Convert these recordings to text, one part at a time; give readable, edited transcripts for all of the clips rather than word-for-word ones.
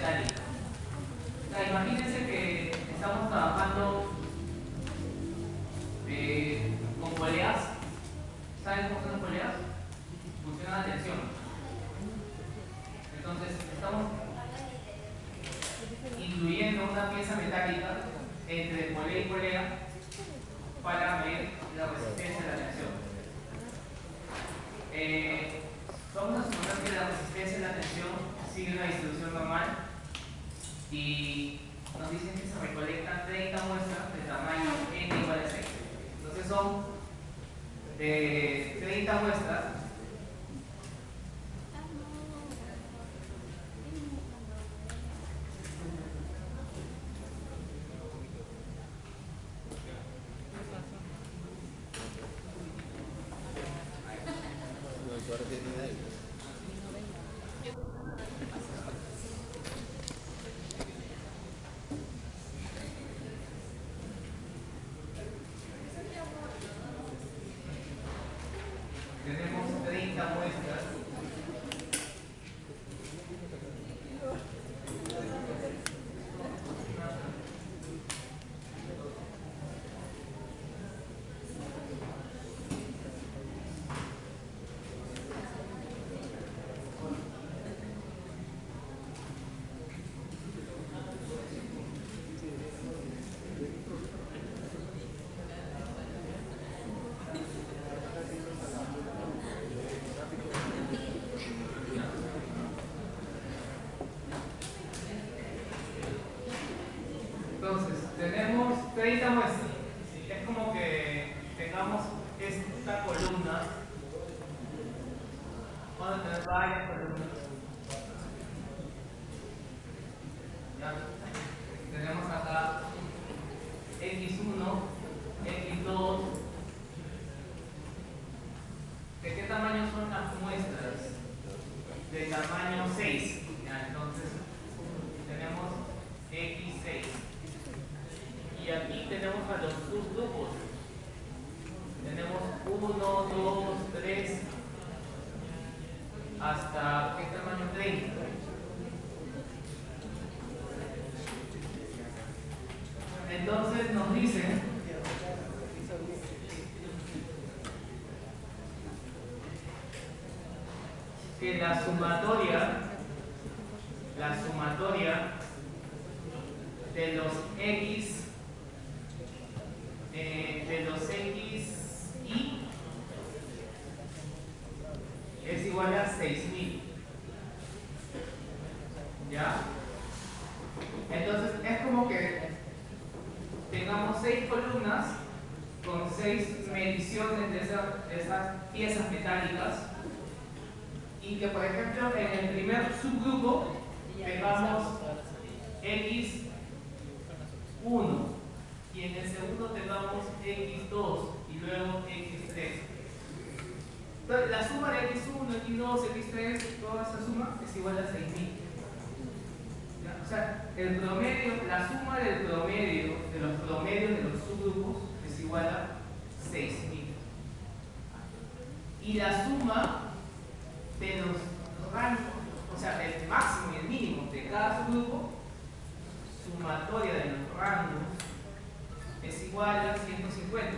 metálica. O sea, imagínense que estamos trabajando con poleas. ¿Saben cómo son las poleas? Funcionan a tensión. Entonces, estamos incluyendo una pieza metálica entre polea y polea para medir la resistencia de la tensión. Vamos a suponer que la resistencia de la tensión sigue una distribución normal y nos dicen que se recolectan 30 muestras de tamaño n igual a 6. Entonces son 30 muestras. Tenemos 30 muestras. Entonces, tenemos 30 muestras. Es como que tengamos esta columna. Vamos a tener varias columnas. ¿Ya? Tenemos acá X1, X2. ¿De qué tamaño son las muestras? De tamaño 6. ¿Ya? Entonces, tenemos X6. Y aquí tenemos a los subgrupos. Tenemos 1, 2, 3, hasta ¿qué tamaño? 30. Entonces nos dicen que la sumatoria de los X y es igual a 6000. ¿Ya? Entonces es como que tengamos 6 columnas con 6 mediciones de esas piezas metálicas y que, por ejemplo, en el primer subgrupo tengamos X1 y en el segundo tengamos X2 y luego X3. Entonces, la suma de X1, X2, X3, toda esa suma es igual a 6000. O sea, el promedio, la suma del promedio, de los promedios de los subgrupos es igual a 6000. Y la suma de los rangos, o sea, del máximo y el mínimo de cada subgrupo, sumatoria de los rangos, es igual a 150.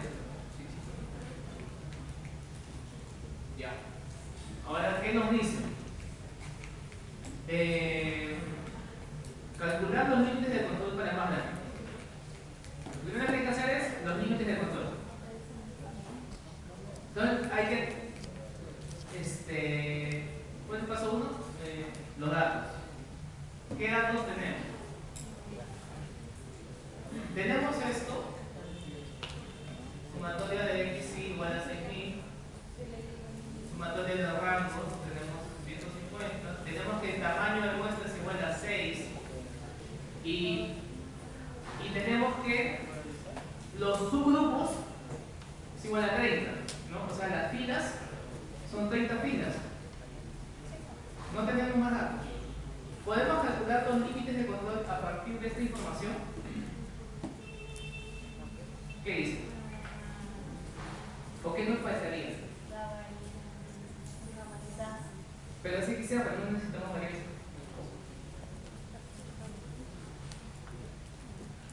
Ya. Ahora, ¿qué nos dice? Calcular los límites de control para más grande. Lo primero que hay que hacer es los límites de control. Entonces, hay que ¿cuál es el paso 1? Los datos. ¿Qué datos tenemos? Tenemos esto, sumatoria de X igual a 6000, sumatoria de los rangos, tenemos 150, tenemos que el tamaño de muestra es igual a 6 y tenemos que los subgrupos es igual a 30, ¿no? O sea, las filas son 30 filas. No tenemos más datos. ¿Podemos calcular los límites de control a partir de esta información? ¿Qué dice? ¿O qué nos parecería? Pero si quisiera, pero no necesitamos variar.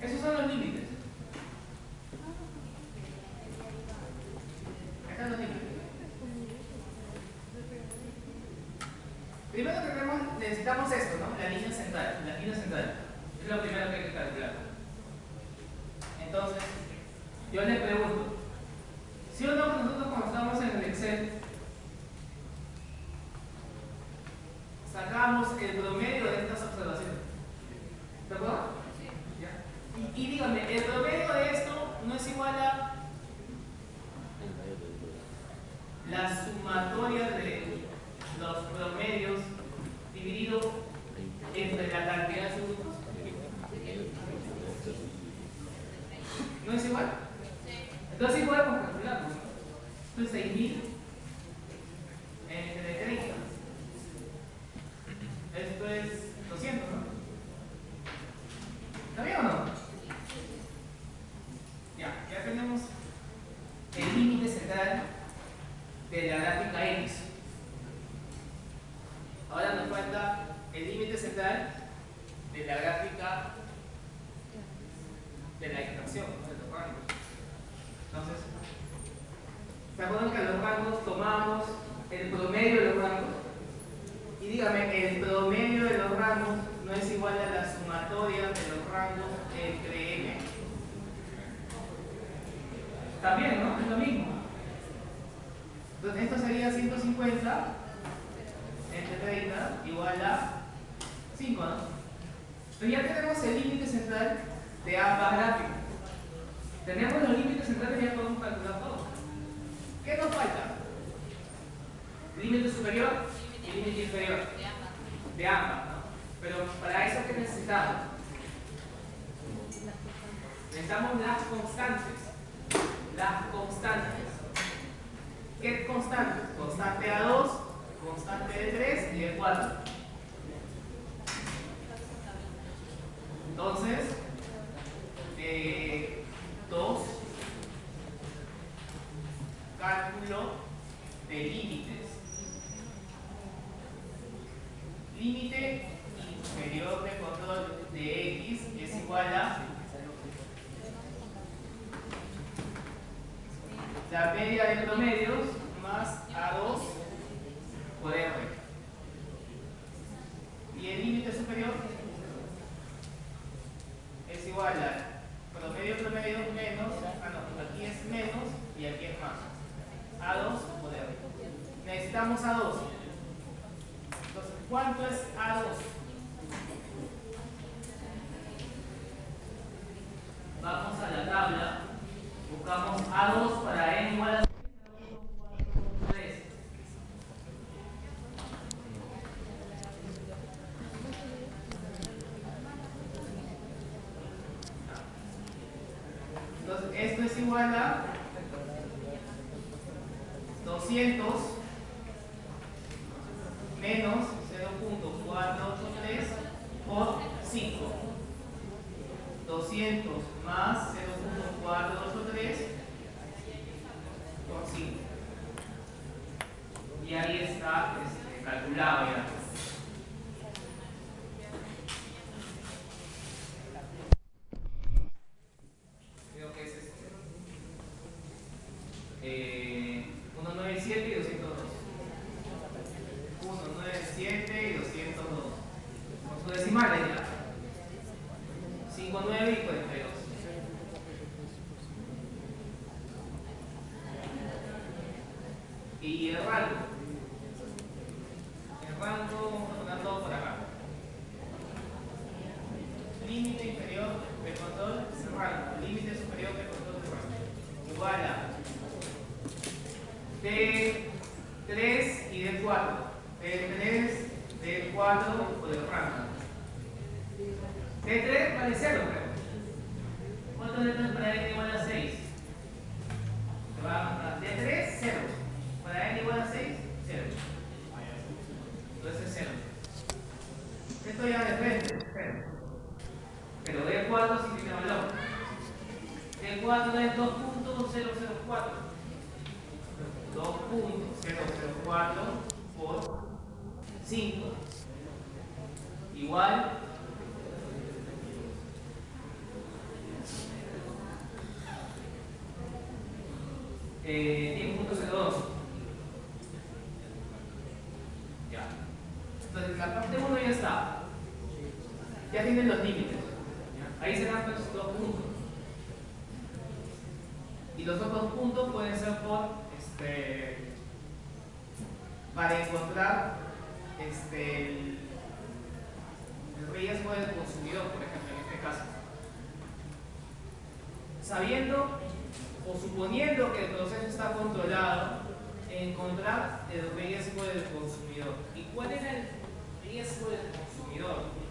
Esos son los límites. Acá están los límites. Primero que necesitamos esto, ¿no? La línea central. La línea central. Es lo primero que hay que calcular. Entonces, yo les pregunto, ¿sí o no nosotros cuando estamos en el Excel sacamos el promedio de estas observaciones? ¿De acuerdo? Sí. Y díganme, ¿el promedio de esto no es igual a la sumatoria de los promedios dividido entre la cantidad de subgrupos? ¿No es igual? Entonces sí podemos calcularlo. Esto es 6000 entre 30. Esto es 200, ¿no? ¿Está bien o no? Ya tenemos el límite central de la gráfica X. Ahora nos falta el límite central de la gráfica de la extracción, ¿no? De los rangos. Entonces, ¿se acuerdan que a los rangos tomamos el promedio de los rangos? Y dígame, el promedio de los rangos no es igual a la sumatoria de los rangos entre M. También, ¿no? Es lo mismo. Entonces, esto sería 150 entre 30 igual a 5, ¿no? Pero ya tenemos el límite central de ambas gráficas. Tenemos los límites centrales y ya podemos calcular todo. ¿Qué nos falta? Límite superior y límite inferior. De ambas, ¿no? Pero para eso, ¿qué necesitamos? Necesitamos las constantes. Las constantes. ¿Qué constantes? Constante A2, constante de 3 y de 4. Entonces, 2, cálculo de límites. Límite inferior de control de X es igual a la media de promedios más A2 por R. Y el límite superior es igual a promedio menos, aquí es menos y aquí es más. A2 por R. Necesitamos A2. Entonces, ¿cuánto es A2? Vamos a la tabla, buscamos A2 para N igual a 3. Entonces, esto es igual a 200 menos 0.483 por 5. 200 más 0.483 por 5. Y ahí está calculado ya. Creo que es 197 y 202. 197 y 202. Con su decimal ya. 59 y 42. Y el rango. El rango, vamos a poner todo por acá. Límite inferior del control del rango. Límite superior del control del rango. Igual a D3 y D4. D3, D4 por el rango. D3 vale 0, creo. ¿Cuánto es D3 para N igual a 6? Se va a mostrar. D3, 0. Para N igual a 6, 0. Entonces es 0. Esto ya depende, 0. Pero D4 sí tiene valor. D4 es 2.004. 2.004 por 5 10.02. Ya. Entonces la parte 1 ya está. Ya tienen los límites. ¿Ya? Ahí serán pues 2 puntos. Y los otros puntos pueden ser para encontrar el riesgo del consumidor, por ejemplo, en este caso. Sabiendo o suponiendo que el proceso está controlado, encontrar el riesgo del consumidor. ¿Y cuál era el riesgo del consumidor?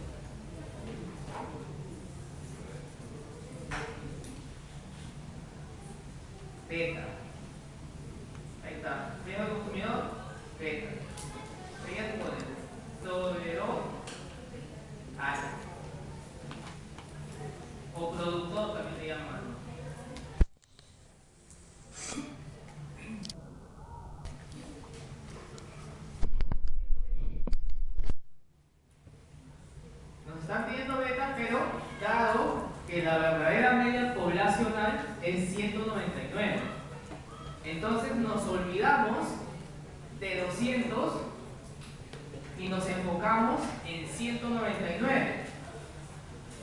Beta. Ahí está. Riesgo del consumidor, beta. Riesgo del proveedor, alfa. O productor también le llaman. Nos están pidiendo beta, pero dado que la verdadera media poblacional es 199, entonces nos olvidamos de 200 y nos enfocamos en 199.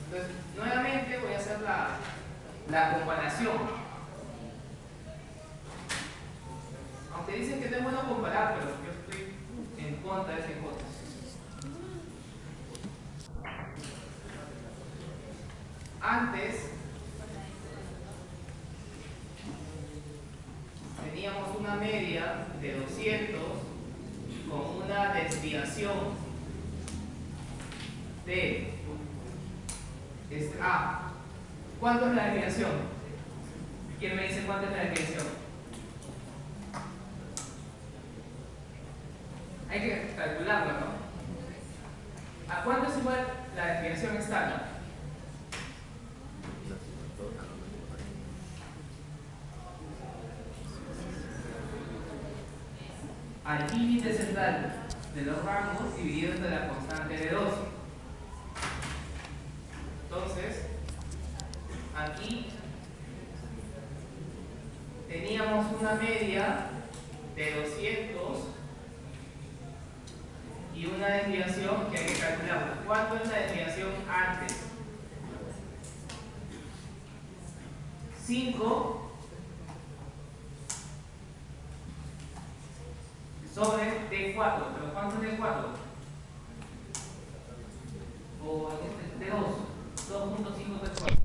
Entonces, nuevamente voy a hacer la comparación. Aunque dicen que no es bueno comparar, pero yo estoy en contra de esa hipótesis. Antes teníamos una media de 200 con una desviación de ¿cuánto es la desviación? ¿Quién me dice cuánto es la desviación? Hay que calcularlo, ¿no? ¿A cuánto es igual la desviación estándar? Al límite central de los rangos dividido entre la constante de 2. Entonces, aquí teníamos una media de 200 y una desviación que hay que calcular. ¿Cuánto es la desviación antes? 5 sobre D4, pero ¿cuánto es D4? O D2, 2.5 D4.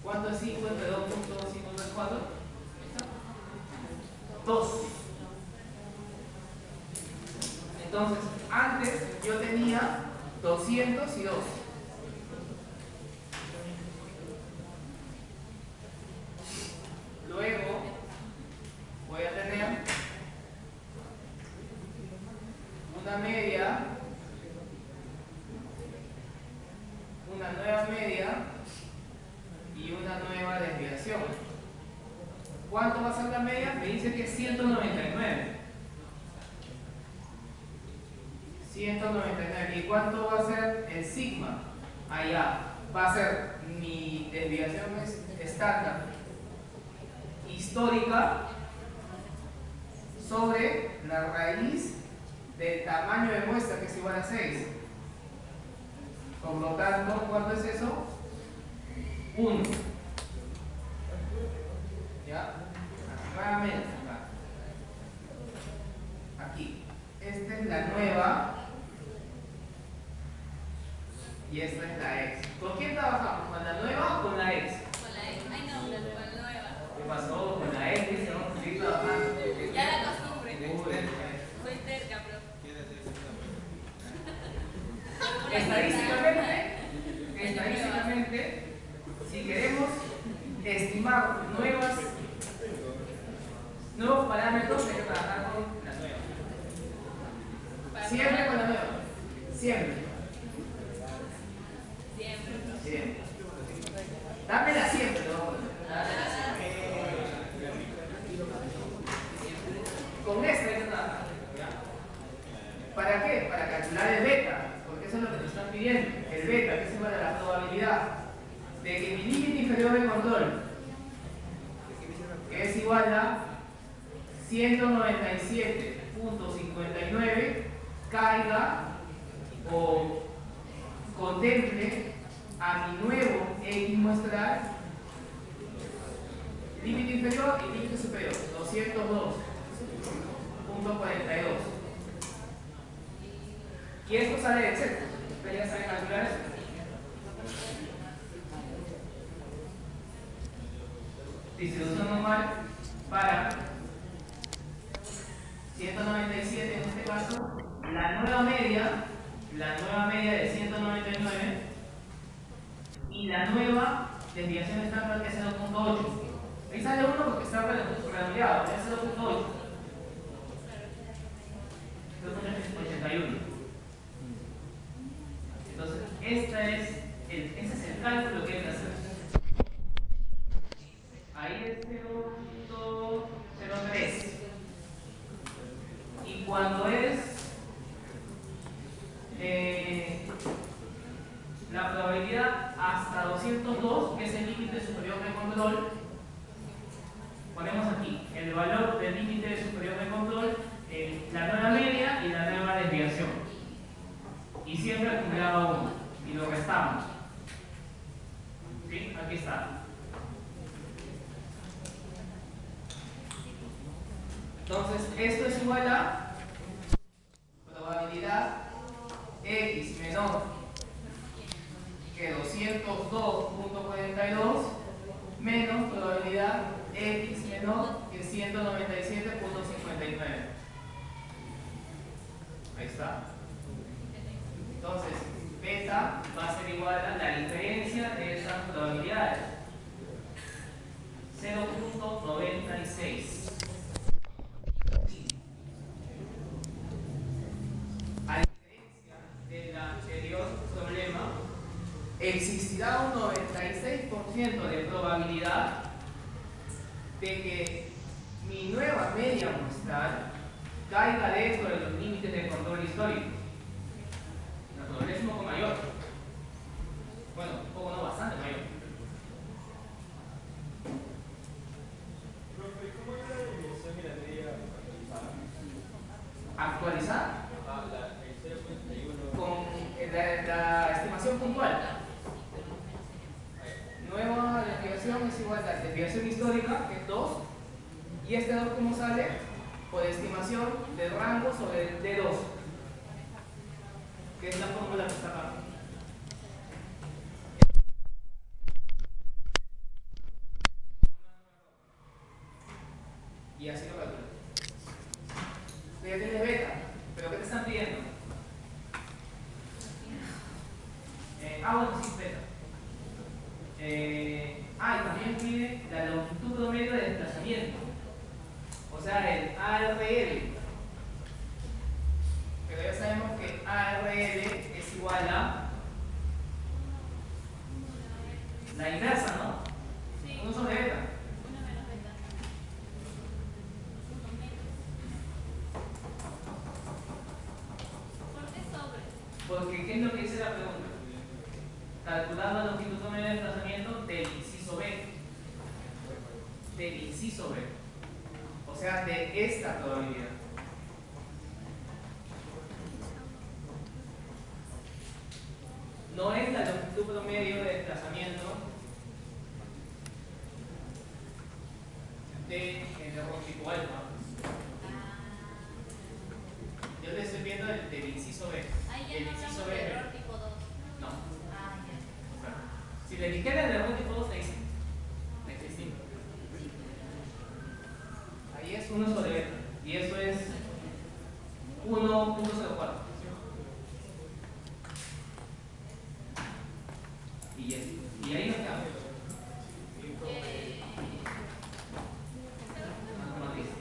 ¿Cuánto es 5 entre 2.5 D4? 2. Entonces, antes yo tenía 200 y 2. Luego voy a tener una media, una nueva media y una nueva desviación. ¿Cuánto va a ser la media? Me dice que es 199. 199. ¿Y cuánto va a ser el sigma? Allá va a ser mi desviación estándar histórica sobre la raíz del tamaño de muestra, que es igual a 6. Por lo tanto, ¿cuánto es eso? 1. ¿Ya? Nuevamente acá. Aquí. Esta es la nueva y esta es la ex. ¿Con quién trabajamos? ¿Con la nueva o con la ex? Con la ex. Ay, no, con la nueva. ¿Qué pasó? Con la ex dice, vamos a seguir trabajando. Ya la costumbre. Soy terca, pero. Estadísticamente, si queremos estimar nuevos parámetros, hay que trabajar con la nueva. Siempre con la nueva. Siempre. Siempre. Dámela siempre, ¿no? Con esta hay que trabajar. ¿Para qué? Para calcular el beta. Porque eso es lo que nos están pidiendo. El beta, que es igual a la probabilidad de que mi límite inferior de control, que es igual a 197.59, caiga o contemple a mi nuevo X muestral, límite inferior y límite superior, 202.42. Y esto sale de Z. Ustedes ya saben calcular eso. Distribución normal para 197 en este caso, la nueva media de 199 y la nueva desviación estándar que es 0.8. Ahí sale 1 porque está redondeado, es 0.8. 0.81. Entonces, ese es el cálculo que hay que hacer. Ahí es 0.03. Y cuando es la probabilidad hasta 202, que es el límite superior de control, ponemos aquí el valor del límite superior de control, la nueva media y la nueva desviación. Y siempre acumulado 1. Y lo restamos. ¿Sí? Aquí está. Entonces, esto es igual a probabilidad X menor que 202.42 menos probabilidad X menor que 197.59. Ahí está. Entonces, beta va a ser igual a la diferencia de esas probabilidades. 0.96. A diferencia del anterior problema, existirá un 96% de probabilidad de que mi nueva media muestral caiga dentro de los límites de control histórico. La probabilidad es un poco mayor. Bueno, un poco no, bastante mayor. Profe, ¿cómo es la desviación de la media Actualizar el 0.31? con la estimación puntual. Nueva desviación es igual a la desviación histórica, que es 2, y este 2 ¿cómo sale? Por estimación del rango sobre el D2, que es la fórmula que está acá. Y así lo calculo. Tú ya tienes beta, pero ¿qué te están pidiendo? Bueno, sí, beta. Y también pide la longitud promedio de desplazamiento, o sea, el ARL. Pero ya sabemos que ARL es igual a la inversa, ¿no? Sí. 1 sobre beta. 1 menos beta. ¿Por qué sobre? Porque, ¿qué es lo que dice la pregunta? Calcular la longitud promedio de desplazamiento del inciso B. Del inciso B. O sea, de esta probabilidad. No es la longitud promedio de desplazamiento del error tipo alfa. Yo le estoy viendo del inciso B. Ahí ya El no inciso hablamos B. de error tipo 2. No. Ya. Si le dijera el error tipo 2, le dicen. Es distinto. Ahí es 1 sobre beta. Y eso es 1.04. Y ahí nos quedamos. Automatiza.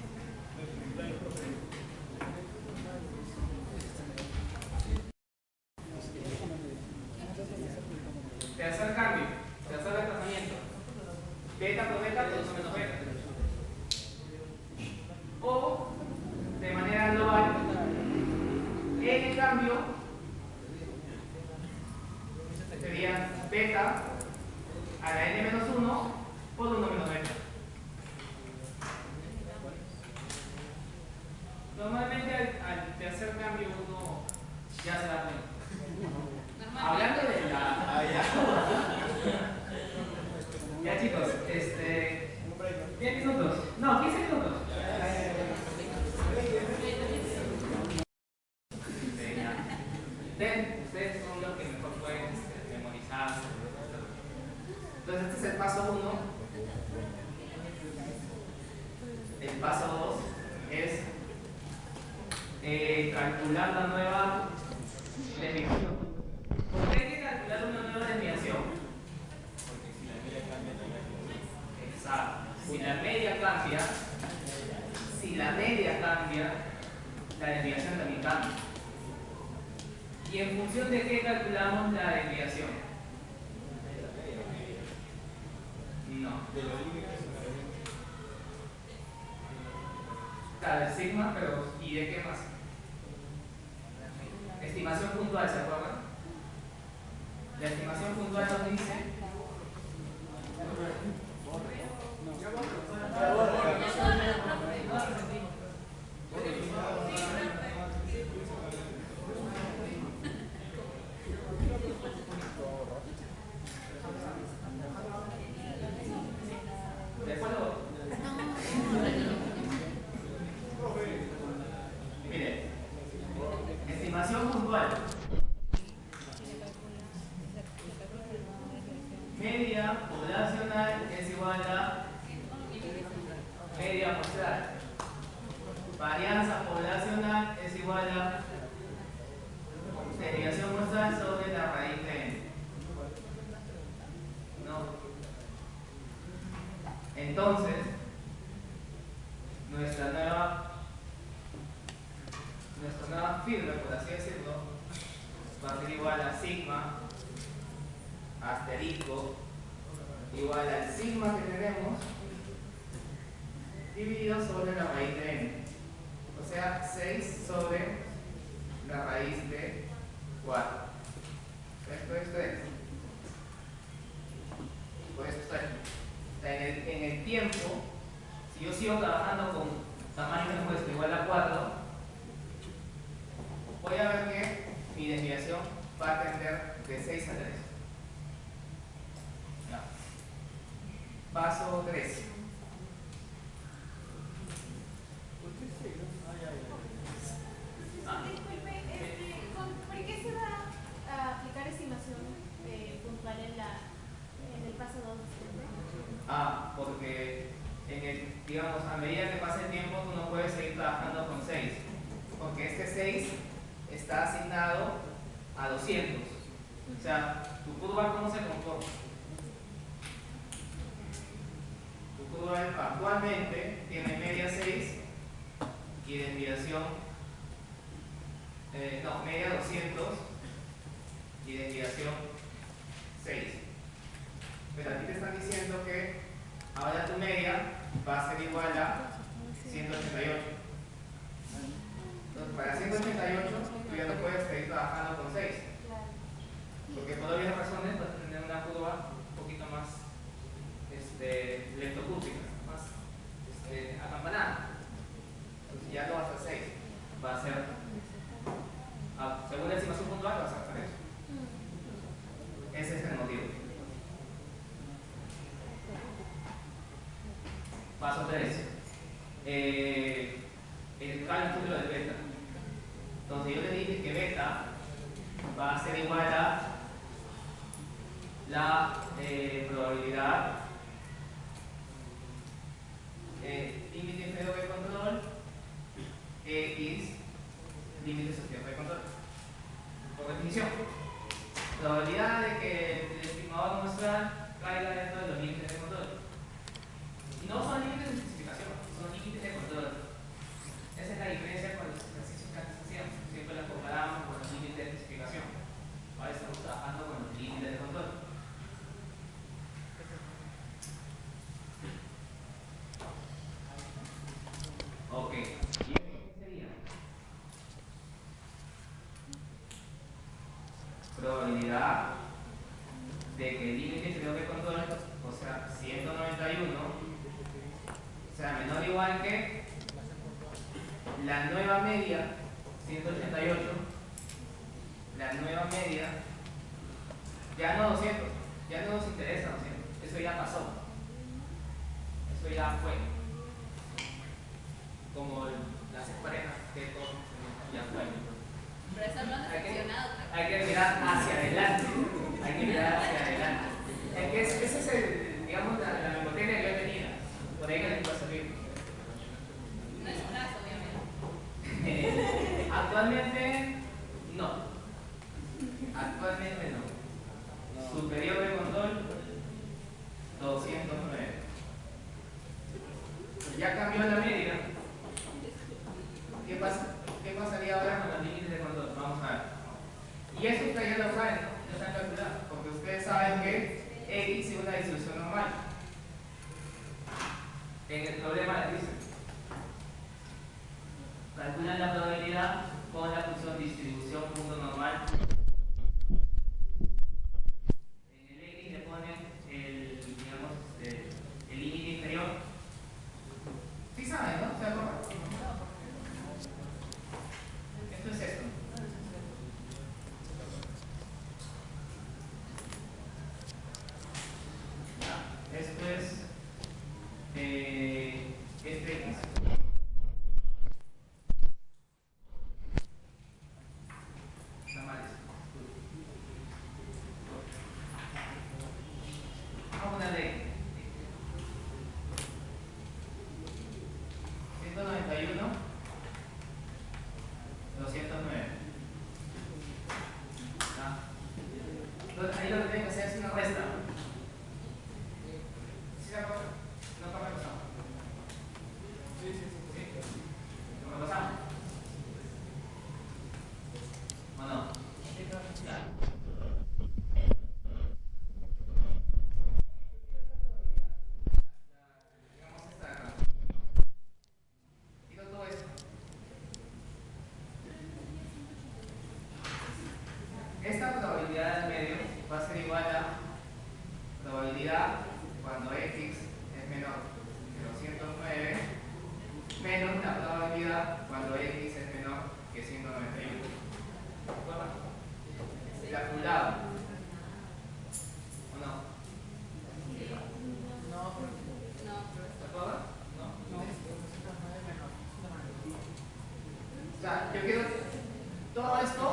Tercer cambio, tercer desplazamiento. Beta por beta, por eso menos beta. O, de manera global, n el paso 2 es calcular la nueva desviación. ¿Por qué hay que calcular una nueva desviación? Porque si la media cambia, también. Exacto. Si la media cambia, la desviación también cambia. ¿Y en función de qué calculamos la desviación? No. De los límites superiores. Claro, el sigma, pero ¿y de qué más? Estimación puntual, ¿se acuerdan? La estimación puntual nos dice después lo... Mire, estimación puntual. Media poblacional es igual a media muestral. Varianza poblacional es igual a desviación muestral sobre la raíz de n. ¿No? Entonces, nuestra nueva firma, por así decirlo, va a ser igual a sigma asterisco igual al sigma que tenemos dividido sobre la raíz de n, o sea 6 sobre la raíz de 4. Esto es 3. Por eso está aquí. En el tiempo, si yo sigo trabajando con tamaño de muestra igual a 4, voy a ver que mi desviación va a tender de 6 a 3. Ya. Paso 3. Disculpe, ¿por qué se va a aplicar estimación puntual en el paso 2? Porque digamos, a medida que pase el tiempo, tú no puedes seguir trabajando con 6. Porque este 6 está asignado a 200. O sea, tu curva, ¿cómo se comporta? Tu curva actualmente tiene media 6 y desviación, media 200 y desviación 6. Pero aquí te están diciendo que ahora tu media va a ser igual a 188. Entonces, para 188 tú ya no puedes seguir trabajando con 6. Porque por obvias razones vas a tener una curva un poquito más leptocúbica, más acampanada. Entonces ya no va a ser 6. Va a ser, según la estimación puntual, va a ser 3. Ese es el motivo. Paso 3. El cálculo del beta. Entonces yo le dije que beta va a ser igual a la probabilidad límite inferior de control x límite superior de control. Por definición, probabilidad de que el estimador muestral caiga dentro de los límites de control. Y no son límites de especificación, son límites de control. Esa es la diferencia con los ejercicios que antes hacíamos. Siempre los comparamos con los límites de especificación. Ahora estamos trabajando con los límites de control. Ok. ¿Y esto qué sería? Probabilidad de que el límite inferior de control, o sea, 191, o sea, menor o igual que la nueva media, 188, la nueva media, ya no 200, ya no nos interesa 200, eso ya pasó, eso ya fue, como las parejas que todo ya fue. Pero eso no es seleccionado. Hay que mirar hacia adelante, hay que mirar hacia adelante. Es que ese es el, digamos, la memotecnia que yo tenía, por ahí que les puede servir. igual, dice. Calculan la probabilidad con la función distribución punto normal. En el X le ponen el, digamos, el límite inferior. Sí saben, ¿no? ¿Se acuerdan? Esto es esto. Ya, esto es este X. Está mal esto. Vamos a ponerle 191, 209. ¿Ah? Entonces ahí lo que tienen que hacer es una resta. ¿Sí se acuerdan? No para pasamos. Sí. ¿Lo pasamos? ¿O no? Ya. Digamos esta de acá. Quito todo esto. Esta probabilidad del medio va a ser igual a probabilidad cuando x es menor que 209 menos la probabilidad cuando x es menor que 191. ¿De acuerdo? Calculado. ¿O no? ¿De acuerdo? ¿No? O sea, yo quiero todo esto.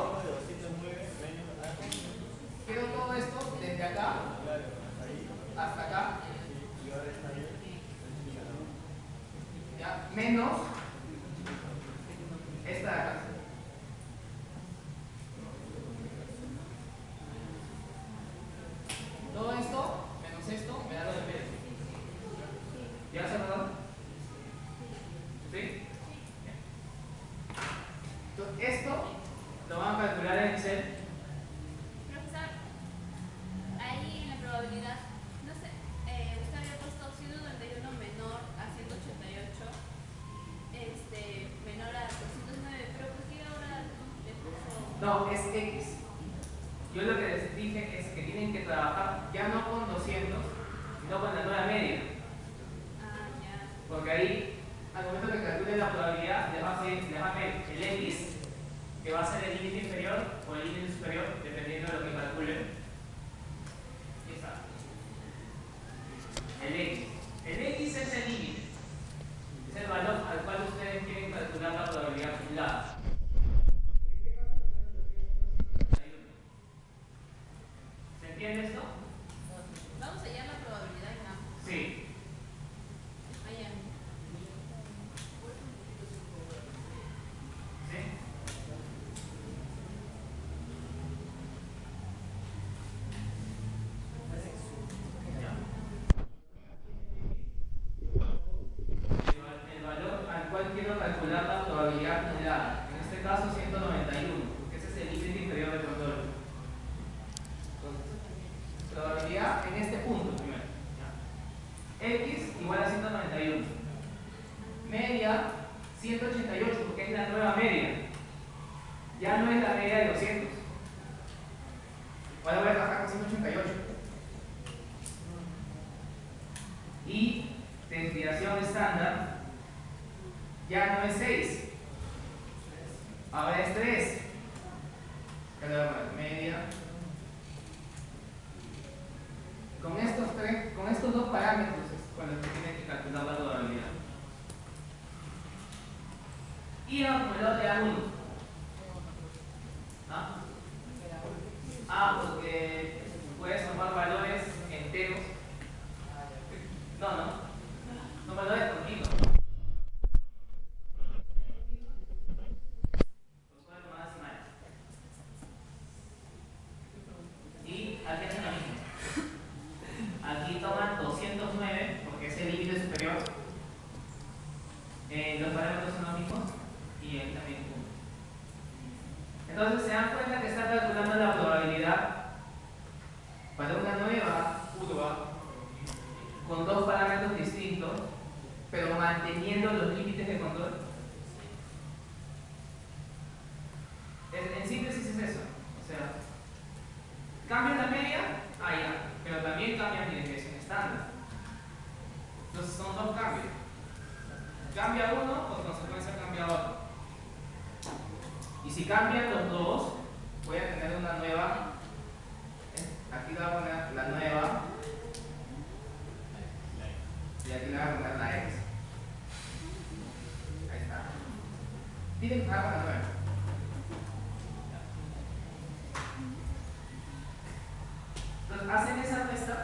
Quiero todo esto desde acá hasta acá. ¿Ya? Menos esta de acá. Todo esto menos esto me da lo de medio. ¿Ya se notado? ¿Sí? Bien. Entonces, esto lo van a calcular en Excel. Profesor, ahí en la probabilidad, no sé, usted había puesto 191 menor a 188, menor a 209, pero ¿por qué ahora le puso? No, es X. Yo lo que les dije es que tienen que trabajar ya no con 200, sino con la nueva media. Ah, ya. Porque ahí, al momento que calculen la probabilidad, les va a ver el X, que va a ser el límite inferior o el límite superior, dependiendo de lo que calculen. Y está. El X. El X es el límite. Es el valor al cual ustedes quieren calcular la probabilidad acumulada. ¿Se entiende esto? Vamos a hallar la probabilidad acá. Sí. Allá. ¿Sí? El valor al cual quiero calcular la probabilidad acumulada. En este caso 191, porque ese es el límite inferior del control. Entonces, probabilidad en este punto primero. ¿Ya? X igual a 191. Media 188, porque es la nueva media. Ya no es la media de 200. Ahora voy a trabajar con 188. Y desviación estándar ya no es 6. Ahora es 3. Ya le voy a poner media. Con estos dos parámetros es con los que tienen que calcular la probabilidad. Y el acumulador de A1. ¿Ah? Porque puedes tomar valores enteros. No. Son valores continuos. Los puedes tomar decimales. Y aquí hacen lo mismo. Aquí toman 209 porque es el límite superior. Los parámetros son los mismos y aquí también 1. Entonces se dan cuenta que están calculando la probabilidad para una nueva curva con dos parámetros distintos pero manteniendo los límites de control. En síntesis es eso. O sea, cambia la media, ya, pero también cambia mi desviación estándar. Entonces son dos cambios. Cambia uno, por consecuencia cambia otro. Y si cambian los dos, voy a tener una nueva. Aquí le voy a poner la nueva. Y aquí le voy a poner la X. Ahí está. Tienen que dejar la nueva. Entonces hacen esa resta.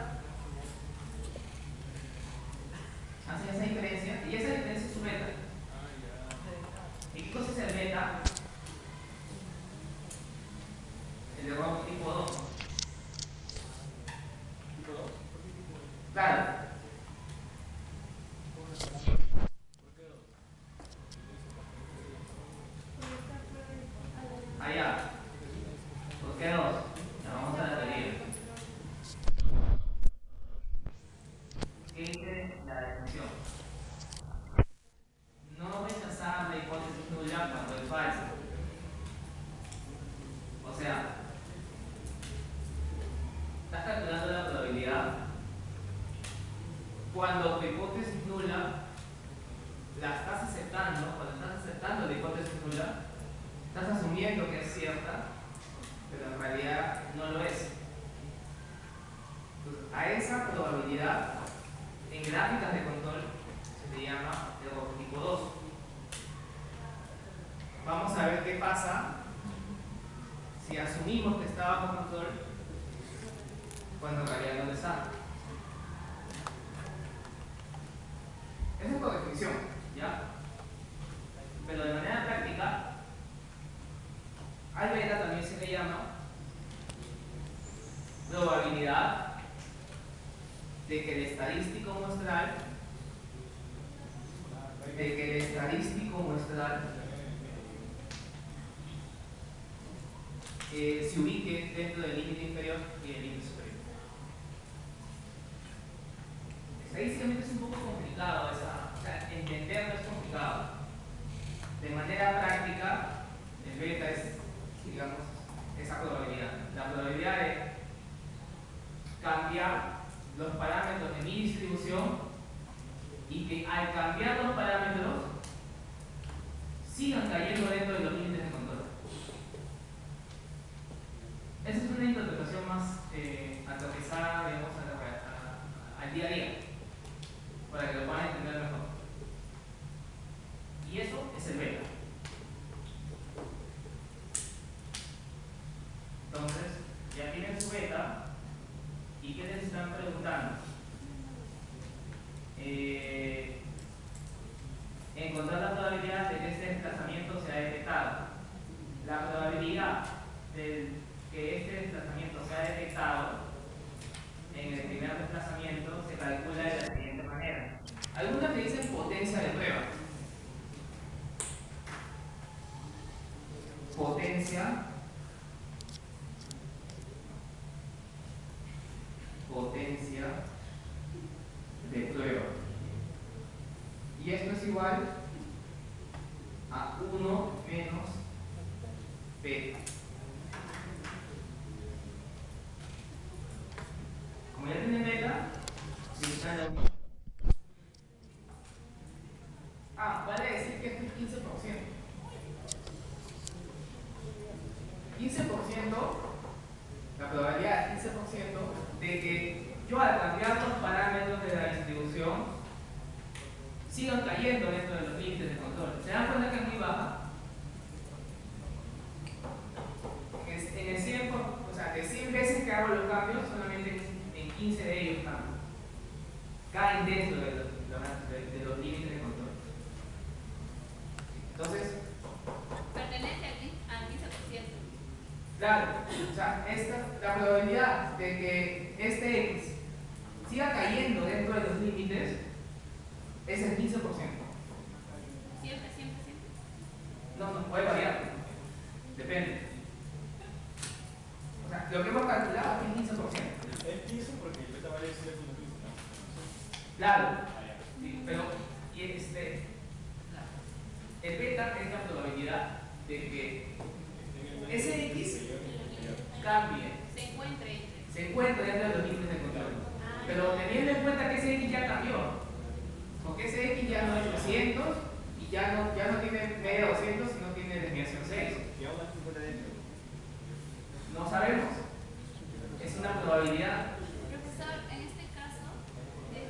Hacen esa diferencia. Y esa diferencia es su beta. ¿Y qué cosa es el beta? El error tipo 2. ¿Tipo 2? Claro. ¿Por qué 2? Allá. ¿Por qué 2? Ya vamos a la teoría. ¿Qué dice la definición? No rechazar la hipótesis nula cuando es falsa. O sea, estás calculando la probabilidad cuando tu hipótesis nula la estás aceptando, cuando estás aceptando la hipótesis nula, estás asumiendo que es cierta, pero en realidad no lo es. Entonces, a esa probabilidad, en gráficas de control, se le llama error tipo 2. Vamos a ver qué pasa si asumimos que está bajo control cuando en realidad no lo está. Eso es por definición, ¿ya? Pero de manera práctica, al beta también se le llama probabilidad de que el estadístico muestral se ubique dentro del límite inferior y del límite superior. Estadísticamente es un poco complicado entenderlo es complicado. De manera práctica, el beta es, digamos, esa probabilidad. La probabilidad de cambiar los parámetros de mi distribución y que al cambiar los parámetros sigan cayendo dentro de los límites de control. Esa es una interpretación más aterrizada, digamos, al día a día, para que lo puedan entender mejor. Y eso es el beta. Entonces, ya tienen su beta. ¿Y qué les están preguntando? Encontrar la probabilidad de que este desplazamiento sea detectado. La probabilidad de que este desplazamiento sea detectado en el primer desplazamiento se calcula de la siguiente manera. Algunas le dicen potencia de prueba. Potencia de prueba. Y esto es igual a 1 menos beta. Como ya tienen beta, utilizan la 1. Vale decir que esto es 15%. 15%, la probabilidad es 15% de que yo al cambiar los parámetros de la distribución sigan cayendo dentro de los límites de control. ¿Se dan cuenta que es muy baja? En el 100, o sea, de 100 veces que hago los cambios, solamente en 15 de ellos caen dentro de los límites de control. Entonces, pertenece al 15%. claro, o sea, la probabilidad de que este X siga cayendo dentro de los límites es el 15%. Siempre. No, puede variar. Depende. O sea, lo que hemos calculado es el 15%. Es 15 porque el beta vale 0.15, ¿no? Claro. Sí, pero, y ya no tiene media 200, sino tiene desviación 6. Y aún así fuera dentro. No sabemos. Es una probabilidad. Profesor, en este caso, en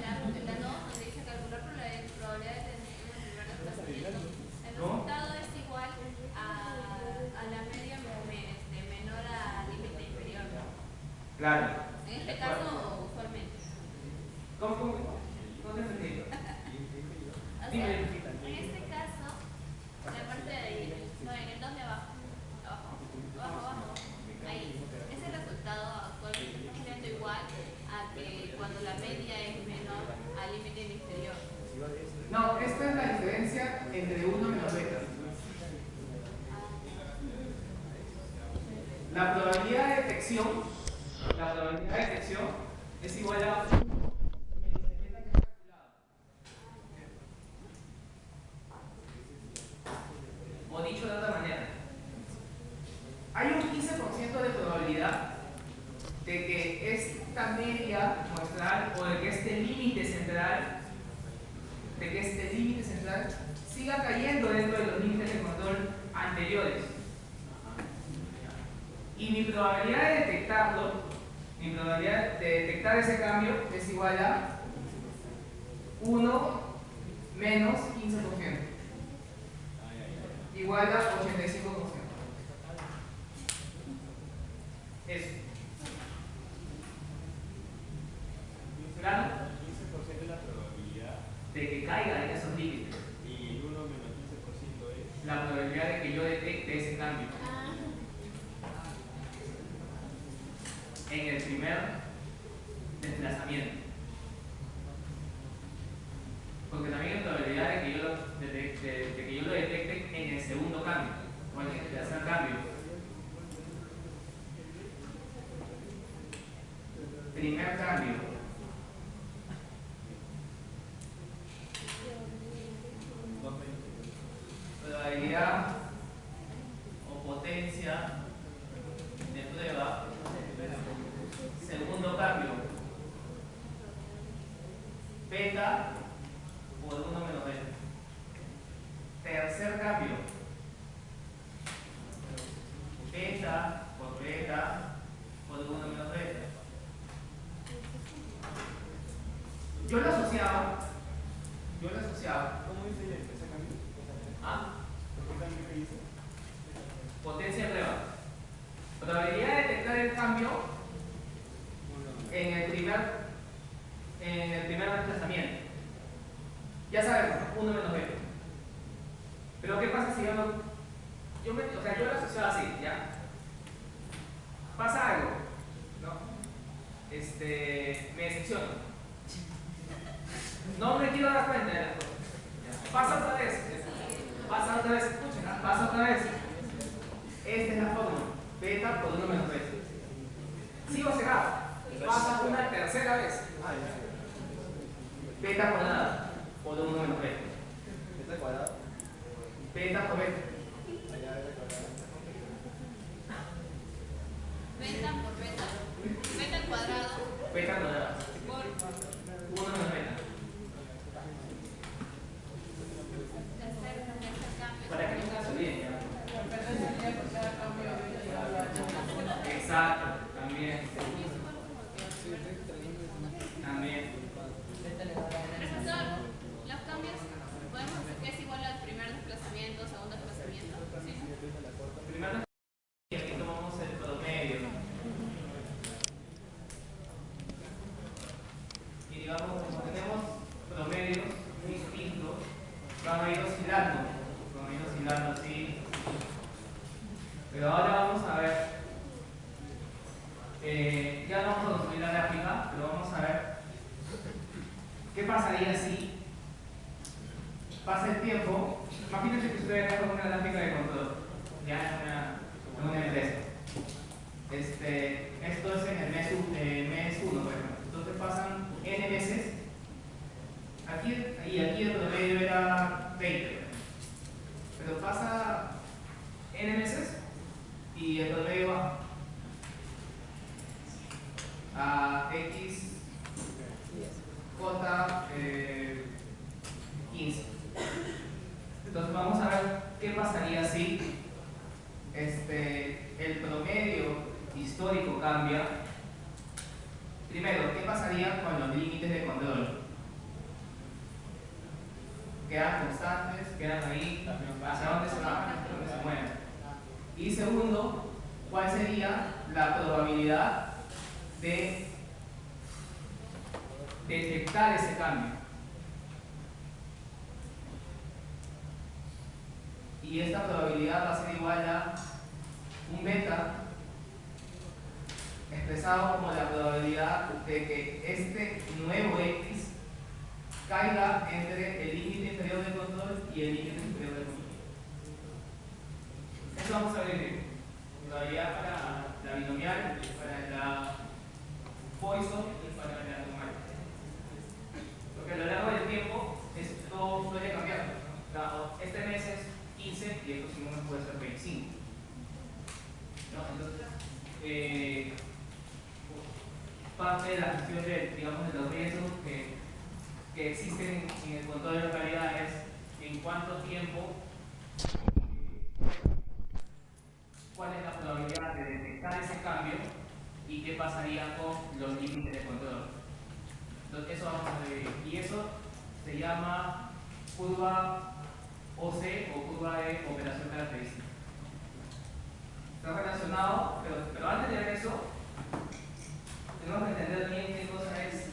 la NO, donde dice calcular probabilidad de tener un primer desplazamiento, el resultado es igual a la media menor al límite inferior, ¿no? Claro. En este caso, usualmente. ¿Cómo? No te entendí. O sea, Dime. en este caso, la parte de ahí, no, en el 2 de abajo, ahí, ese resultado actualmente está siendo igual a que cuando la media es menor al límite inferior. No, esta es la diferencia entre 1 menos beta. La probabilidad de detección es igual a menos el beta que está calculado. O dicho de otra manera, hay un 15% de probabilidad de que esta media muestral o de que este límite central siga cayendo dentro de los límites de control anteriores. Y mi probabilidad de detectar ese cambio es igual a 1 menos 15%, igual a 85%. Eso. ¿Claro? 15% es la probabilidad De que caiga en esos límites. y el 1 menos 15% es. La probabilidad de que yo detecte ese cambio en el primer desplazamiento. Porque también hay probabilidad de que yo lo detecte en el segundo cambio o en el tercer cambio. Primer cambio. Probabilidad o potencia de prueba. Segundo cambio. Beta por 1 menos beta. Tercer cambio. Beta por 1 menos beta. Yo lo asociaba. ¿Cómo dice ese cambio? ¿Ah? ¿Por qué cambio que dice? Potencia de prueba. Probabilidad de detectar el cambio en el primer desplazamiento. Ya sabemos, 1 menos b. Pero ¿qué pasa si yo no? Yo lo asociaba así, ¿ya? Pasa algo, ¿no? Me decepciono. No me quiero dar cuenta de las cosas. Pasa otra vez, escuchen, pasa otra vez. Esta es la fórmula, beta por 1 menos beta. Sigo cerrado, pasa una tercera vez. Beta por nada, por 1 menos beta. ¿Beta cuadrado? Beta por beta. Beta por beta. Beta al cuadrado Beta cuadrada. por 1 menos beta. tercer cambio. Para que nunca se olviden, ¿ya? Exacto, también. Profesor, los cambios podemos decir que es igual al primer desplazamiento, segundo desplazamiento. ¿Sí? Primero, y aquí tomamos el promedio. Y digamos, como tenemos promedios distintos, van a ir oscilando así. Pero ahora vamos a ver, ya no vamos a construir la gráfica, pero vamos a ver qué pasaría si pasa el tiempo. Imagínense que ustedes hagan una gráfica de control, ya en una empresa. Esto es en el mes 1, por ejemplo. Entonces pasan n meses. Aquí el promedio era 20. Pero pasa n meses y el promedio baja a x j 15. Entonces vamos a ver qué pasaría si el promedio histórico cambia. Primero, ¿qué pasaría con los límites de control? ¿Quedan constantes? ¿Quedan ahí? ¿Hacia dónde se van? ¿Hacia dónde se mueven? Y segundo, ¿cuál sería la probabilidad de detectar ese cambio? Y esta probabilidad va a ser igual a un beta expresado como la probabilidad de que este nuevo x caiga entre el límite inferior del control y el límite superior del control. Eso vamos a ver. Probabilidad para la binomial, para la Poisson y para la normal. Porque a lo largo del tiempo esto suele cambiar. Este mes es 15 y el próximo mes puede ser 25. ¿No? Entonces, parte de la gestión de los riesgos que existen en el control de localidad es en cuánto tiempo, cuál es la probabilidad de detectar ese cambio y qué pasaría con los límites de control. Entonces, eso vamos a ver. Y eso se llama curva OC o curva de operación característica. Está relacionado, pero antes de ver eso, tenemos que entender bien qué cosa es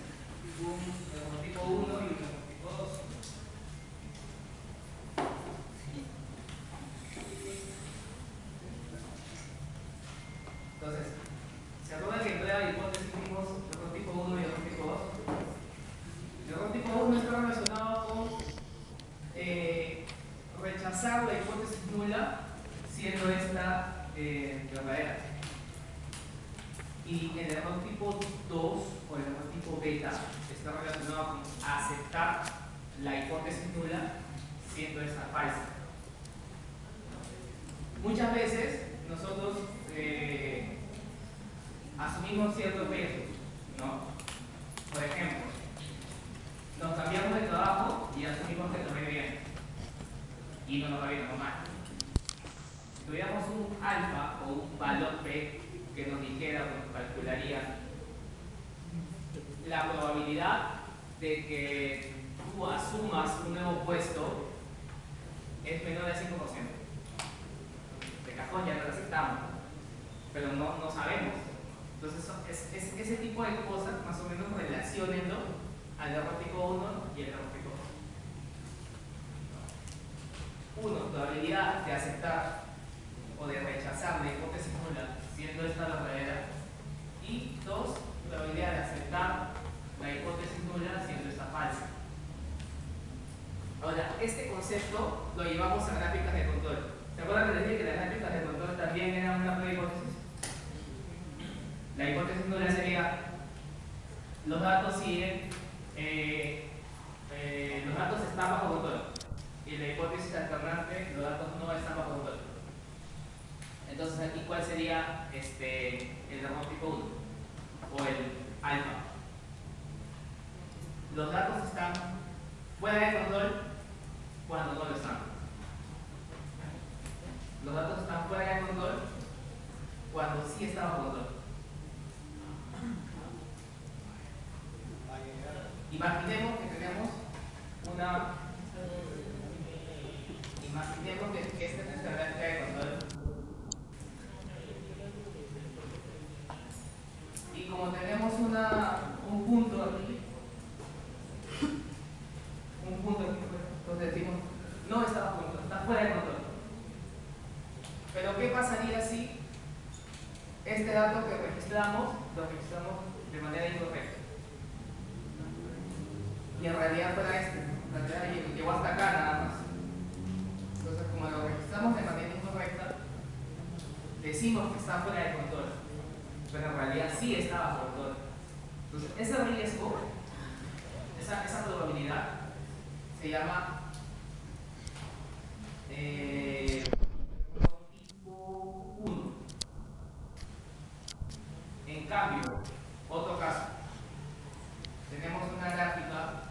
un neurotipo 1 y un neurotipo 2. Entonces, ¿se acuerdan que en prueba de hipótesis vimos neurotipo 1 y neurotipo 2? El neurotipo 1 está relacionado con rechazar la hipótesis nula siendo esta verdadera. Y el error tipo 2 o el error tipo beta está relacionado con aceptar la hipótesis nula siendo esta falsa. Muchas veces nosotros asumimos ciertos riesgos, ¿no? Por ejemplo, nos cambiamos de trabajo y asumimos que nos va bien y no nos va bien, no mal. Si tuviéramos un alfa o un valor p que nos dijera o nos calcularía la probabilidad de que tú asumas un nuevo puesto es menor del 5%. De cajón ya lo aceptamos, pero no sabemos. Entonces es ese tipo de cosas más o menos relaciónenlo al error tipo 1 y el error tipo 2. 1. Probabilidad de aceptar o de rechazar la hipótesis nula siendo esta verdadera. Y 2. Probabilidad de aceptar la hipótesis nula siendo esta falsa. Ahora, este concepto lo llevamos a gráficas de control. ¿Se acuerdan que les dije que las gráficas de control también eran una prueba de hipótesis? La hipótesis nula sería los datos siguen, los datos están bajo control. Y la hipótesis alternante, los datos no están bajo control. Entonces aquí, ¿cuál sería el error tipo 1? O el alfa. Los datos están fuera de control cuando no lo están. Los datos están fuera de control cuando sí están bajo control. Imaginemos que tenemos imaginemos que esta es nuestra gráfica de control. Y como tenemos un punto aquí, entonces decimos, no está bajo control, está fuera de control. Pero ¿qué pasaría si este dato que registramos, lo registramos de manera incorrecta? Y en realidad fuera en realidad llegó hasta acá nada más. Entonces, como lo registramos de manera incorrecta, decimos que está fuera de control, pero en realidad sí está bajo control. Entonces, ese riesgo, esa probabilidad, se llama tipo 1. En cambio, otro caso, tenemos una gráfica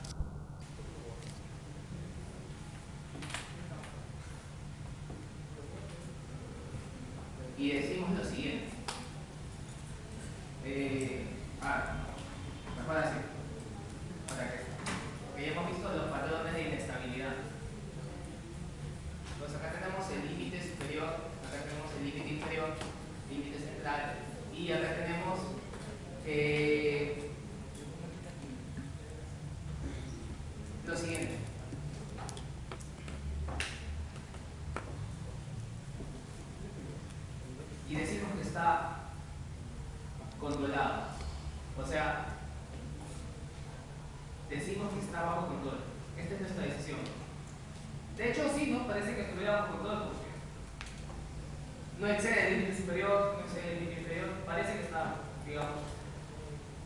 y decimos lo siguiente. Mejor así, para que ya hemos visto los patrones de inestabilidad. Pues acá tenemos el límite superior, acá tenemos el límite inferior, límite central, y acá tenemos lo siguiente. Y decimos que está controlado. O sea, decimos que está bajo control. Esta es nuestra decisión. De hecho, sí, ¿no? Parece que estuviera bajo control porque no excede el límite superior, no excede el límite inferior. Parece que está, digamos,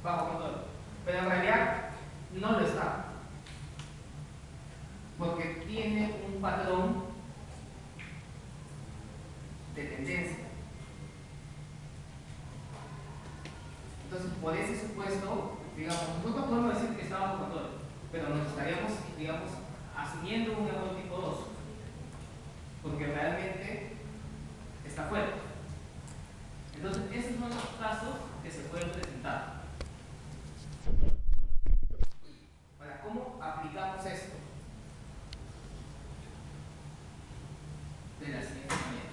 bajo control. Pero en realidad no lo está. Porque tiene un patrón de tendencia. Entonces, por ese supuesto, digamos, nosotros podemos decir que está bajo control, pero nos estaríamos, digamos, asumiendo un error tipo 2, porque realmente está fuera. Entonces, esos son los casos que se pueden presentar. Ahora, ¿cómo aplicamos esto? De la siguiente manera.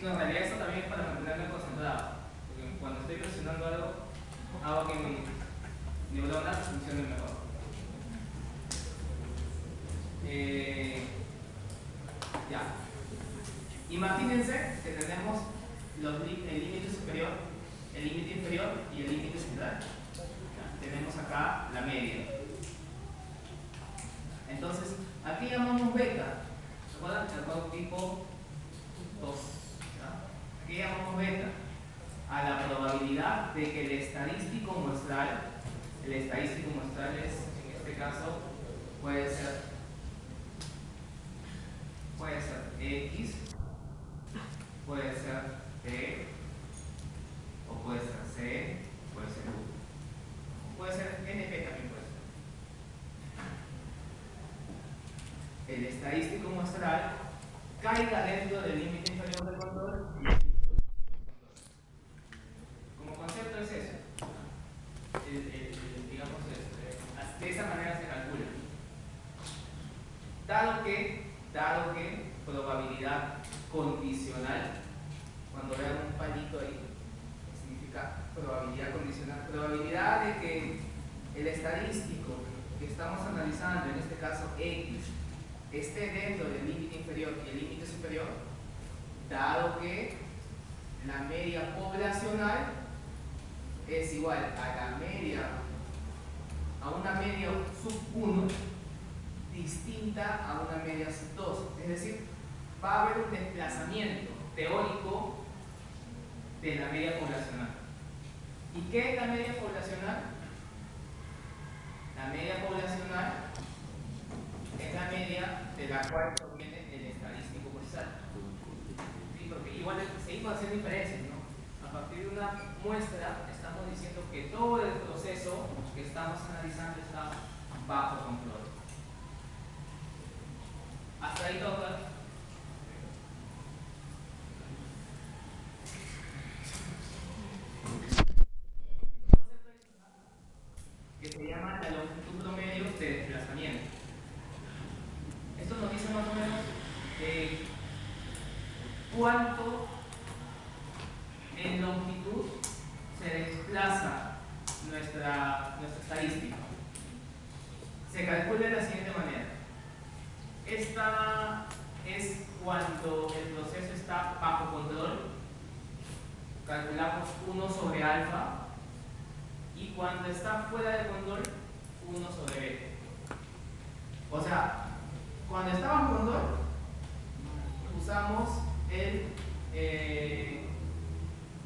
No, en realidad esto también es para mantenerme concentrado, porque cuando estoy presionando algo, hago que mis neuronas funcionen mejor. Ya. Imagínense que tenemos el límite superior, el límite inferior y el límite central. Ya. Tenemos acá la media. Entonces, aquí llamamos beta. ¿Se acuerdan? El juego tipo 2. Aquí llamamos beta a la probabilidad de que el estadístico muestral es, en este caso, puede ser X, puede ser T, o puede ser C, puede ser U, puede ser NP también puede ser. El estadístico muestral caiga dentro del límite inferior del control. Como concepto es eso. Digamos, de esa manera se calcula. Dado que probabilidad condicional, cuando vean un palito ahí, significa probabilidad condicional, probabilidad de que el estadístico que estamos analizando, en este caso X, esté dentro del límite inferior y el límite superior, dado que la media poblacional es igual a una media sub 1 distinta a una media sub 2. Es decir, va a haber un desplazamiento teórico de la media poblacional. ¿Y qué es la media poblacional? La media poblacional es la media de la cual proviene el estadístico muestral. ¿Sí? Porque igual seguimos haciendo diferencias, ¿no? A partir de una muestra estamos diciendo que todo el proceso que estamos analizando está bajo control. Hasta ahí todo claro. Que se llama la longitud promedio de desplazamiento. Esto nos dice más o menos cuánto en longitud se desplaza nuestra estadística. Se calcula de la siguiente manera. Esta es cuando el proceso está bajo control. Calculamos 1 sobre alfa. Y cuando está fuera de control, 1 sobre beta. O sea, cuando está bajo control, usamos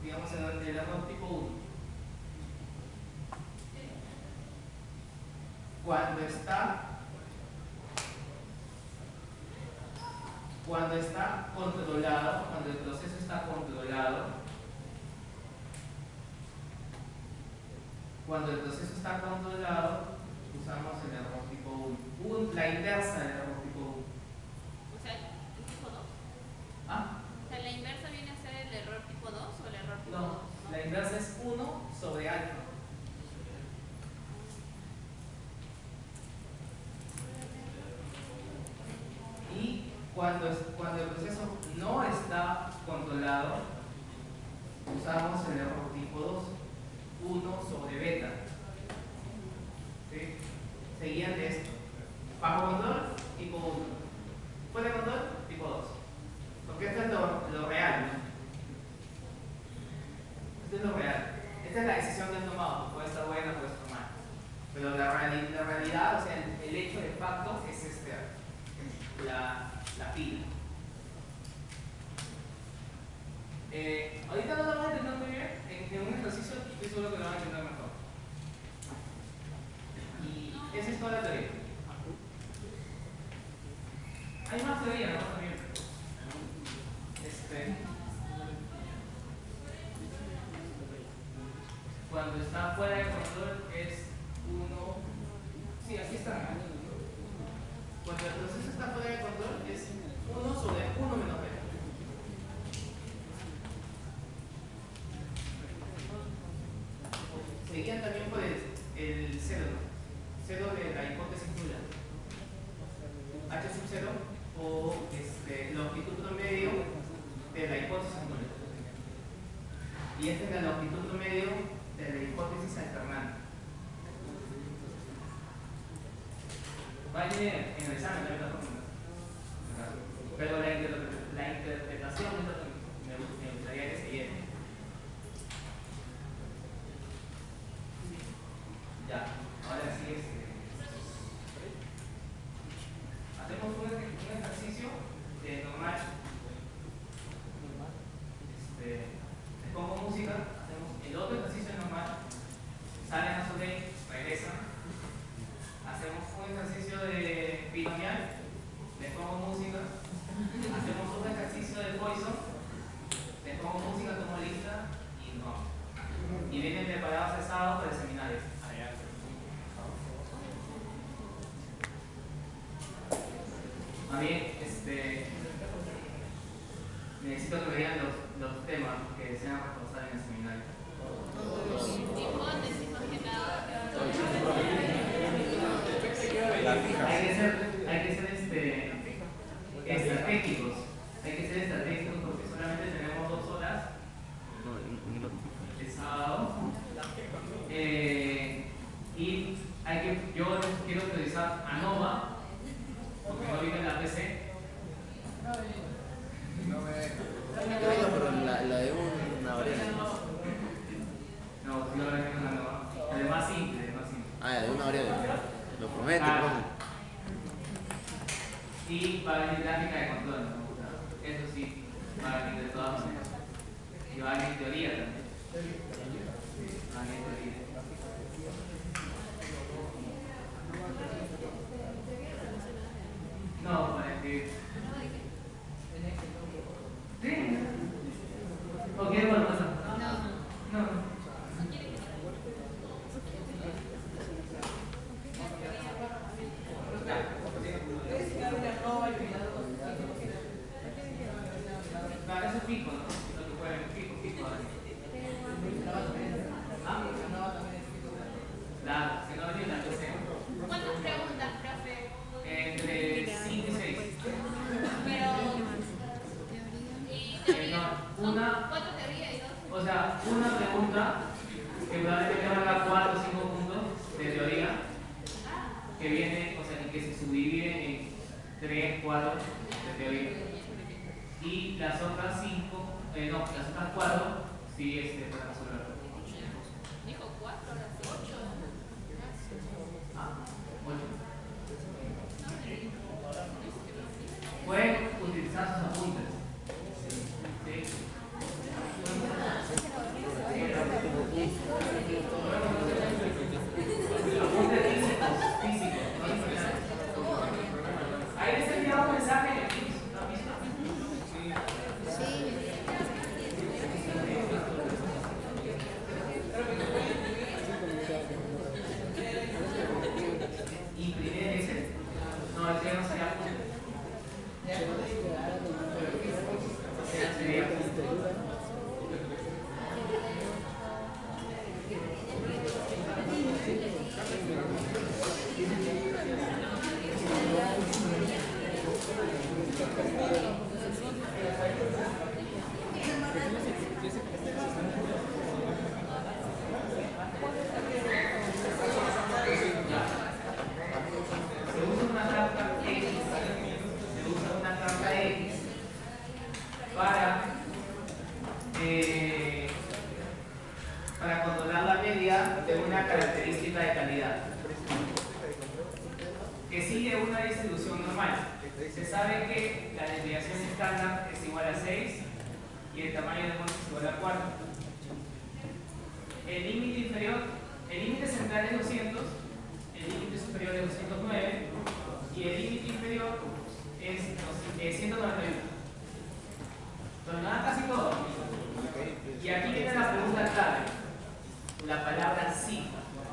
digamos, el error tipo 1. Cuando está cuando está controlado, cuando el proceso está controlado, usamos el error tipo 1. La inversa del error tipo 1. O sea, el tipo 2. ¿Ah? O sea, la inversa viene a ser el error tipo 2 o el error tipo 2. No, la inversa es 1 sobre alfa. Y cuando el proceso no está controlado, usamos el error tipo 2, 1 sobre beta. ¿Sí? Seguían de esto. Bajo control, tipo 1. Fuera de control, tipo 2. Porque esto es lo real, ¿no? Esto es lo real. Esta es la decisión que han tomado. Puede estar buena, puede estar mal. Pero la realidad, o sea, el hecho de facto es la pila. Ahorita no lo vamos a entender muy bien. En un ejercicio estoy seguro que lo van a entender mejor. Y esa es toda la teoría. Hay más teoría, ¿no? También. Cuando está fuera de control es 1. Sí, aquí está. Cuando el proceso está fuera de control es 1 sobre 1 menos b. Seguían también por el 0, ¿no? 0 de la hipótesis nula. H sub 0 o longitud promedio de la hipótesis nula. Y esta es la longitud promedio de la hipótesis alternante. Va a venir en el examen de la fórmula. Pero la interpretación es lo que me gustaría que se diera. Ya, ahora sí hacemos un ejercicio de normal. Les pongo música, hacemos el otro ejercicio normal, salen a su ley, regresan. Hacemos un ejercicio de binomial, les pongo música. Hacemos un ejercicio de Poisson, les pongo música como lista y no. Y vienen preparados el sábado para el seminario. A mí, necesito que me digan los temas que desean reforzar en el seminario. Hipótesis más que nada. Hay que ser estratégicos. Hay que ser estratégicos porque solamente tenemos 2 horas el sábado. Y yo quiero utilizar ANOVA porque no viene en la PC. Pero la de una variable. No, si no la viene en ANOVA. El más simple, el más simple. Ah, de una variable. Lo promete, Y va a venir gráfica de control, ¿no? O sea, eso sí, va a venir de todas maneras. Y va a venir teoría también. Va a venir teoría. No, para escribir. ¿Sí? ¿O quieres otra cosa? No. Eso es fijo, ¿no? Lo que pueden fijo. ¿Ah? Claro, si no venía la PC. ¿Cuántas preguntas, profe? Entre 5 y 6. Pero. ¿Y teoría? Una. ¿Cuánto teoría y 2? O sea, una pregunta que probablemente valga 4 o 5 puntos de teoría, que viene, o sea, que se subdivide en 3, 4 de teoría. Y las otras 4 sí para resolver. Dijo 4, ahora 8. Ah, 8. Pueden utilizar sus apuntes. ¿Sí? Apuntes físicos. Ahí les he enviado un mensaje en el Teams, ¿lo han visto? sabe que la desviación estándar es igual a 6 y el tamaño de muestra es igual a 4. El límite inferior, el límite central es 200, el límite superior es 209 y el límite inferior es 191. Entonces, nada, casi todo. Y aquí viene la pregunta clave, la palabra sí.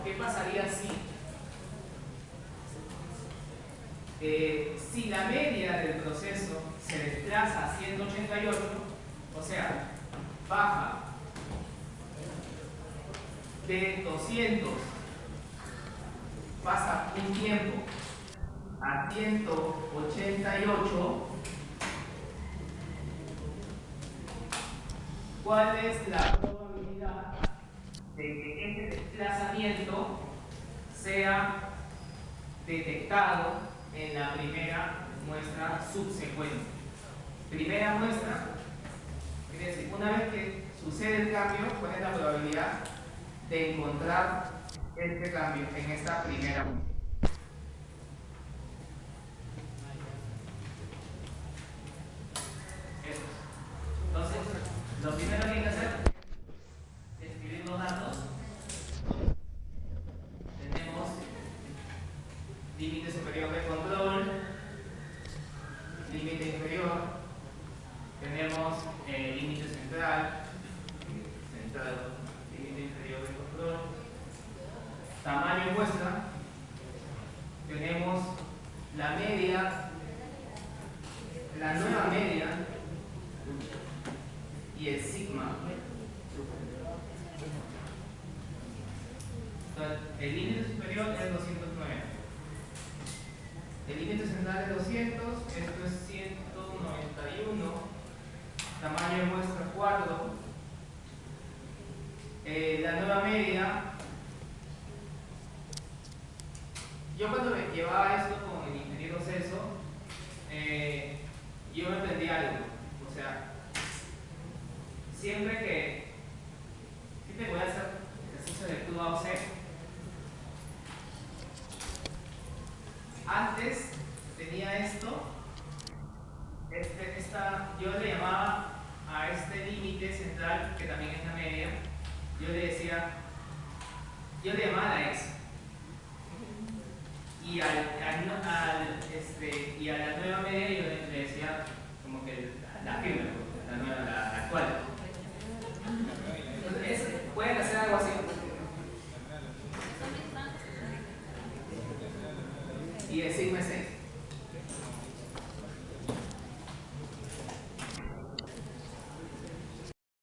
¿Qué pasaría si la media del proceso se desplaza a 188, o sea, baja de 200, pasa un tiempo a 188, ¿cuál es la probabilidad de que este desplazamiento sea detectado en la primera muestra subsecuente? Primera muestra, quiere decir, una vez que sucede el cambio, ¿cuál es la probabilidad de encontrar este cambio en esta primera muestra? Eso. Entonces, lo primero que hay que hacer es escribir los datos. Tenemos límite superior de control, límite inferior, tenemos límite central, límite inferior de control, tamaño de muestra, tenemos la media, la nueva media y el sigma. Entonces, el límite superior es 209. El límite central es 200, esto es 191, tamaño de muestra 4. La nueva media, yo cuando me llevaba esto con el ingeniero Celso, yo entendí algo, o sea, siempre que te voy a hacer ejercicio de tú A o C, antes tenía esto, yo le llamaba a este límite central, que también es la media, yo le llamaba la X. Y a la nueva media yo le decía como que la firme, la nueva, la actual. Entonces, pueden hacer algo así. Y el sigma es 6.